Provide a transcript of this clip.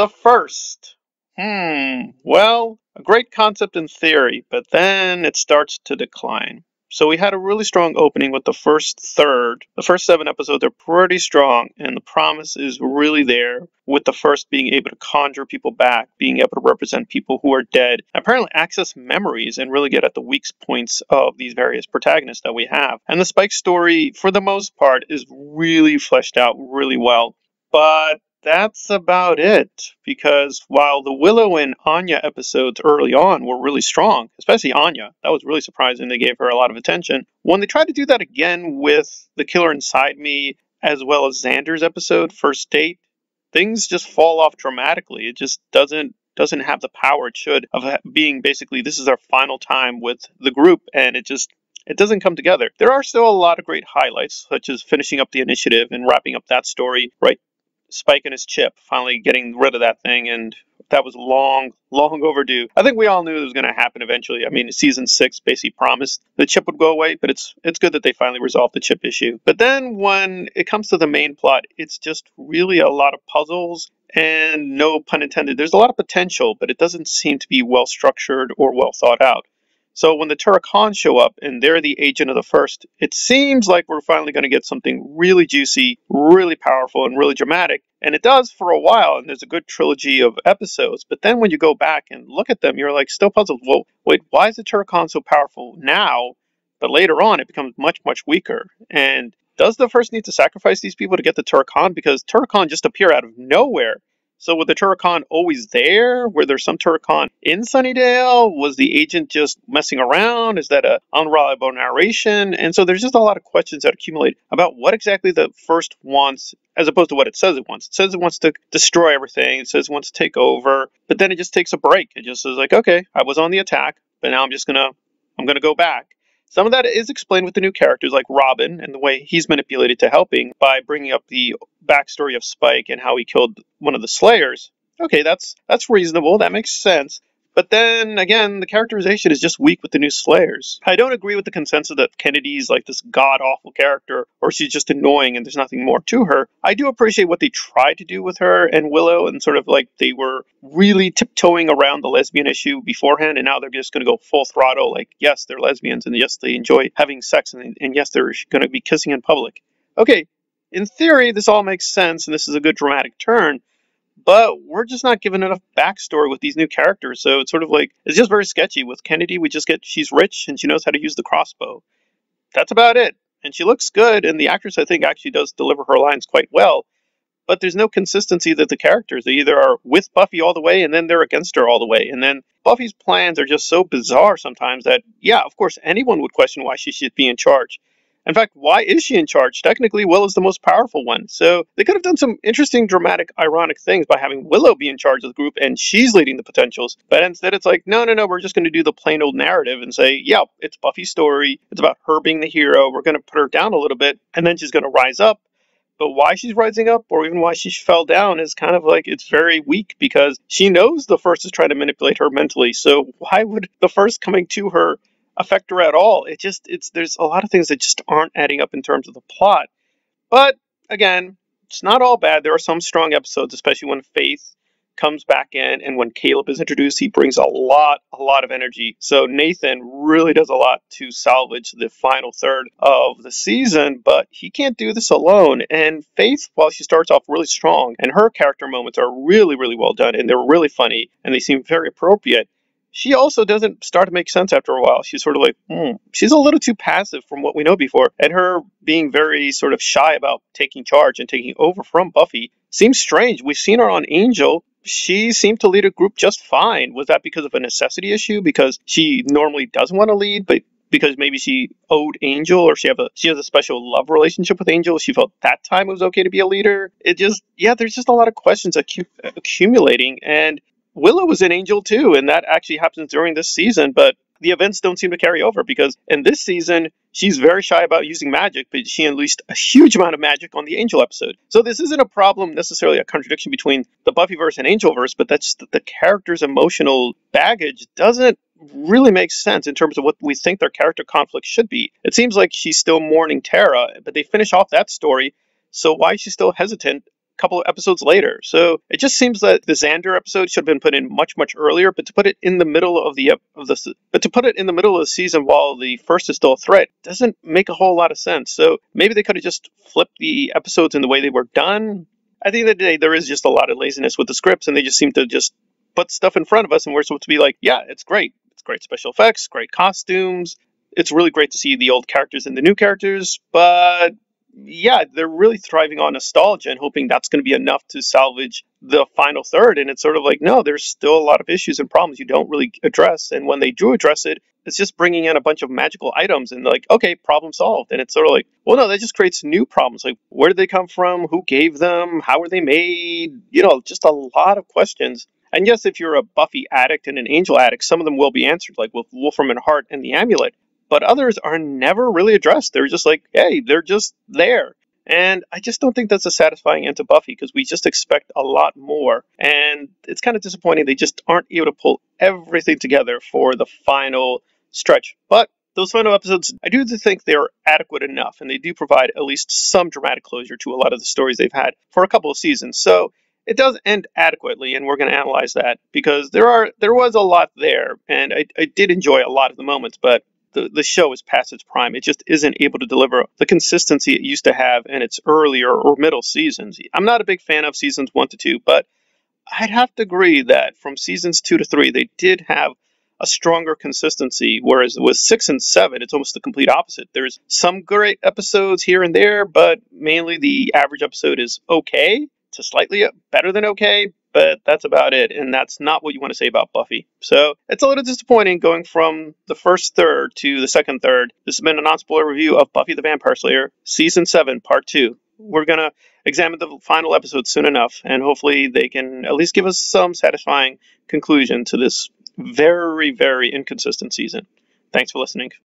The first. Well, a great concept in theory, but then it starts to decline. So we had a really strong opening with the first third. The first 7 episodes are pretty strong, and the promise is really there, with the first being able to conjure people back, being able to represent people who are dead, apparently access memories and really get at the weak points of these various protagonists that we have. And the Spike story, for the most part, is really fleshed out really well. But that's about it, because while the Willow and Anya episodes early on were really strong, especially Anya, that was really surprising. They gave her a lot of attention. When they tried to do that again with The Killer Inside Me, as well as Xander's episode, First Date, things just fall off dramatically. It just doesn't have the power it should of being basically this is our final time with the group, and it doesn't come together. There are still a lot of great highlights, such as finishing up the initiative and wrapping up that story, right? Spike and his chip, finally getting rid of that thing, and that was long overdue. I think we all knew it was going to happen eventually. I mean, season 6 basically promised the chip would go away, but it's good that they finally resolved the chip issue. But then when it comes to the main plot, it's just really a lot of puzzles, and no pun intended, there's a lot of potential, but it doesn't seem to be well structured or well thought out. So when the Turok show up and they're the agent of the first, it seems like we're finally going to get something really juicy, really powerful, and really dramatic. And it does for a while, and there's a good trilogy of episodes. But then when you go back and look at them, you're like still puzzled. Well, wait, why is the Turok so powerful now? But later on, it becomes much weaker. And does the first need to sacrifice these people to get the Turok? Because Turok just appear out of nowhere. So was the Turok always there? Were there some Turok in Sunnydale? Was the agent just messing around? Is that an unreliable narration? And so there's just a lot of questions that accumulate about what exactly the first wants, as opposed to what it says it wants. It says it wants to destroy everything. It says it wants to take over, but then it just takes a break. It just says like, okay, I was on the attack, but now I'm gonna go back. Some of that is explained with the new characters like Robin and the way he's manipulated to helping by bringing up the backstory of Spike and how he killed one of the Slayers. Okay, that's reasonable. That makes sense. But then again, the characterization is just weak with the new Slayers. I don't agree with the consensus that Kennedy's like this god-awful character, or she's just annoying and there's nothing more to her. I do appreciate what they tried to do with her and Willow, and sort of like they were really tiptoeing around the lesbian issue beforehand, and now they're just going to go full throttle. Like, yes, they're lesbians, and yes, they enjoy having sex, and yes, they're going to be kissing in public. Okay, in theory, this all makes sense, and this is a good dramatic turn. But we're just not given enough backstory with these new characters, so it's sort of like, it's just very sketchy. With Kennedy, we just get, she's rich and she knows how to use the crossbow. That's about it. And she looks good, and the actress, I think, actually does deliver her lines quite well. But there's no consistency that the characters, they either are with Buffy all the way, and then they're against her all the way. And then Buffy's plans are just so bizarre sometimes that, yeah, of course, anyone would question why she should be in charge. In fact, why is she in charge? Technically, Willow's the most powerful one. So they could have done some interesting, dramatic, ironic things by having Willow be in charge of the group and she's leading the potentials. But instead it's like, no, we're just going to do the plain old narrative and say, yeah, it's Buffy's story. It's about her being the hero. We're going to put her down a little bit and then she's going to rise up. But why she's rising up, or even why she fell down, is kind of like, it's very weak because she knows the first is trying to manipulate her mentally. So why would the first coming to her affect her at all? There's a lot of things that just aren't adding up in terms of the plot. But again, it's not all bad. There are some strong episodes, especially when Faith comes back in, and when Caleb is introduced, he brings a lot of energy. So Nathan really does a lot to salvage the final third of the season, but he can't do this alone. And Faith, while she starts off really strong, and her character moments are really well done, and they're really funny, and they seem very appropriate, she also doesn't start to make sense after a while. She's sort of like, she's a little too passive from what we know before. And her being very sort of shy about taking charge and taking over from Buffy seems strange. We've seen her on Angel. She seemed to lead a group just fine. Was that because of a necessity issue? Because she normally doesn't want to lead, but because maybe she owed Angel, or she has a special love relationship with Angel, she felt that time it was okay to be a leader? There's just a lot of questions accumulating. And Willow was in Angel too, and that actually happens during this season, but the events don't seem to carry over because in this season, she's very shy about using magic, but she unleashed a huge amount of magic on the Angel episode. So this isn't a problem, necessarily a contradiction between the Buffyverse and Angelverse, but that's the character's emotional baggage doesn't really make sense in terms of what we think their character conflict should be. It seems like she's still mourning Tara, but they finish off that story, so why is she still hesitant couple of episodes later. So it just seems that the Xander episode should have been put in much, much earlier, but to put it in the middle of the season while the first is still a threat doesn't make a whole lot of sense. So maybe they could have just flipped the episodes in the way they were done. At the end of the day, there is just a lot of laziness with the scripts, and they just seem to just put stuff in front of us, and we're supposed to be like, yeah, it's great. It's great special effects, great costumes. It's really great to see the old characters and the new characters, but yeah, they're really thriving on nostalgia and hoping that's going to be enough to salvage the final third. And it's sort of like, no, there's still a lot of issues and problems you don't really address. And when they do address it, it's just bringing in a bunch of magical items and like, okay, problem solved. And it's sort of like, well, no, that just creates new problems. Like, where did they come from? Who gave them? How were they made? Just a lot of questions. And yes, if you're a Buffy addict and an Angel addict, some of them will be answered, like with Wolfram and Hart and the amulet. But others are never really addressed. They're just like, hey, they're just there. And I just don't think that's a satisfying end to Buffy because we just expect a lot more. And it's kind of disappointing they just aren't able to pull everything together for the final stretch. But those final episodes, I do think they're adequate enough, and they do provide at least some dramatic closure to a lot of the stories they've had for a couple of seasons. So it does end adequately, and we're going to analyze that because there was a lot there, and I did enjoy a lot of the moments, but the show is past its prime. It just isn't able to deliver the consistency it used to have in its earlier or middle seasons. I'm not a big fan of seasons 1 to 2, but I'd have to agree that from seasons 2 to 3, they did have a stronger consistency, whereas with 6 and 7, it's almost the complete opposite. There's some great episodes here and there, but mainly the average episode is okay to slightly better than okay, but that's about it, and that's not what you want to say about Buffy. So it's a little disappointing going from the first third to the second third. This has been a non-spoiler review of Buffy the Vampire Slayer, Season 7, Part 2. We're going to examine the final episode soon enough, and hopefully they can at least give us some satisfying conclusion to this very, very inconsistent season. Thanks for listening.